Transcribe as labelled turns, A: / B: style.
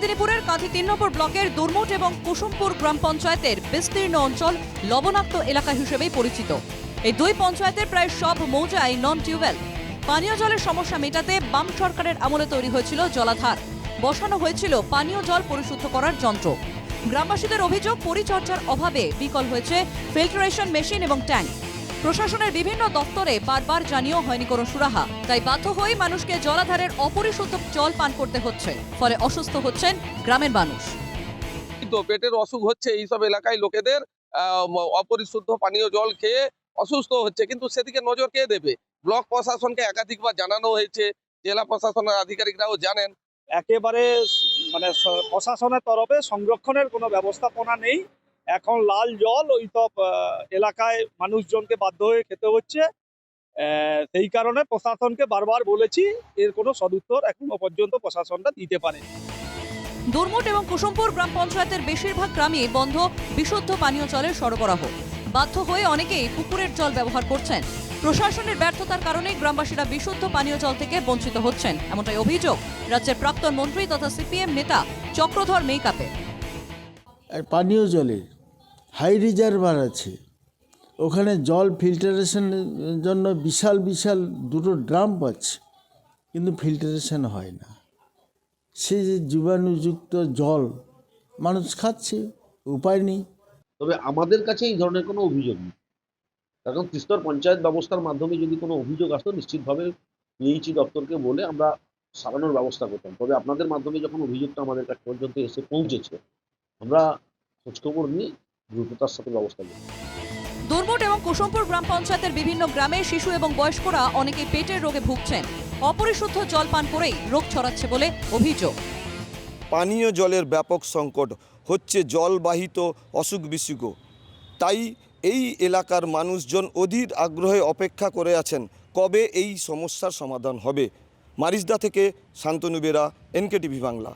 A: মেদিনীপুরের কাঁথি 3 নম্বর ব্লকের দুর্মুট এবং কুসুমপুর গ্রাম পঞ্চায়েতের বিস্তীর্ণ অঞ্চল লবণাক্ত এলাকা হিসেবেই পরিচিত। এই দুই পঞ্চায়েতের প্রায় সব মৌজায় নন টিউবওয়েল। পানীয় জলের সমস্যা মেটাতে বাম সরকারের আমলে তৈরি হয়েছিল জলাধার, বসানো হয়েছিল পানীয় জল পরিশুদ্ধ করার যন্ত্র। গ্রামবাসীদের অভিযোগ, পরিচর্যার অভাবে বিকল হয়েছে ফিল্টারেশন মেশিন এবং ট্যাঙ্ক। প্রশাসনের বিভিন্ন দপ্তরে বারবার জানিয়েও হয়নি কোনো সুরাহা। তাই বাধ্য হয়ে মানুষকে জলাধারের অপরিশুদ্ধ জল পান করতে হচ্ছে, ফলে অসুস্থ হচ্ছেন গ্রামের মানুষ।
B: তো পেটের অসুখ হচ্ছে এইসব এলাকায় লোকেদের, অপরিশুদ্ধ পানীয় জল খেয়ে অসুস্থ হচ্ছে, কিন্তু সেদিকে নজর কে দেবে? ব্লক প্রশাসনকে একাধিকবার জানানো হয়েছে, জেলা প্রশাসনের আধিকারিকরাও জানেন।
C: একেবারে প্রশাসনের তরফে সংরক্ষণের কোনো ব্যবস্থাপনা নেই। এখন লাল জল ওই সব এলাকায় মানুষজনকে বাধ্য হয়ে খেতে হচ্ছে। সেই কারণে প্রশাসনকে বারবার বলেছি, এর কোনো সদুত্তর এখনো পর্যন্ত প্রশাসনটা দিতে পারেনি।
A: দুর্মুট এবং কুসুমপুর গ্রাম পঞ্চায়েতের বেশিরভাগ গ্রামে বন্ধ বিশুদ্ধ পানীয় জলের সরবরাহ। বাধ্য হয়ে অনেকেই পুকুরের জল ব্যবহার করছেন। প্রশাসনের ব্যর্থতার কারণে গ্রামবাসীরা বিশুদ্ধ পানীয় জল থেকে বঞ্চিত হচ্ছেন, এমনটাই অভিযোগ রাজ্যের প্রাক্তন মন্ত্রী তথা সিপিএম নেতা চক্রধর মেকাপের।
D: পানীয় জলের হাই রিজার্ভার আছে, ওখানে জল ফিল্টারেশনের জন্য বিশাল বিশাল দুটো ড্রাম আছে, কিন্তু ফিল্টারেশন হয় না। সে যে জীবাণুযুক্ত জল মানুষ খাচ্ছে, উপায় নেই।
E: তবে আমাদের কাছে এই ধরনের কোনো অভিযোগ নেই, কারণ ত্রিস্তর পঞ্চায়েত ব্যবস্থার মাধ্যমে যদি কোনো অভিযোগ আসতো নিশ্চিতভাবে পিএইচই দপ্তরকে বলে আমরা সারানোর ব্যবস্থা করতাম। তবে আপনাদের মাধ্যমে যখন অভিযোগটা আমাদের কাছে পর্যন্ত এসে পৌঁছেছে, আমরা খোঁজখবর নিয়ে দ্রুততার সাথে ব্যবস্থা নেব।
A: দুর্মুট এবং কুসুমপুর গ্রাম পঞ্চায়েতের বিভিন্ন গ্রামে শিশু এবং বয়স্করা অনেকে পেটের রোগে ভুগছেন। অপরিশুদ্ধ জল পান করেই রোগ ছড়াচ্ছে বলে অভিযোগ।
F: পানীয় জলের ব্যাপক সংকট হচ্ছে, জলবাহিত অসুখ বিসুখও। তাই এই এলাকার মানুষজন অধীর আগ্রহে অপেক্ষা করে আছেন কবে এই সমস্যার সমাধান হবে। মারিজদা থেকে শান্তনু বেরা, NKTV বাংলা।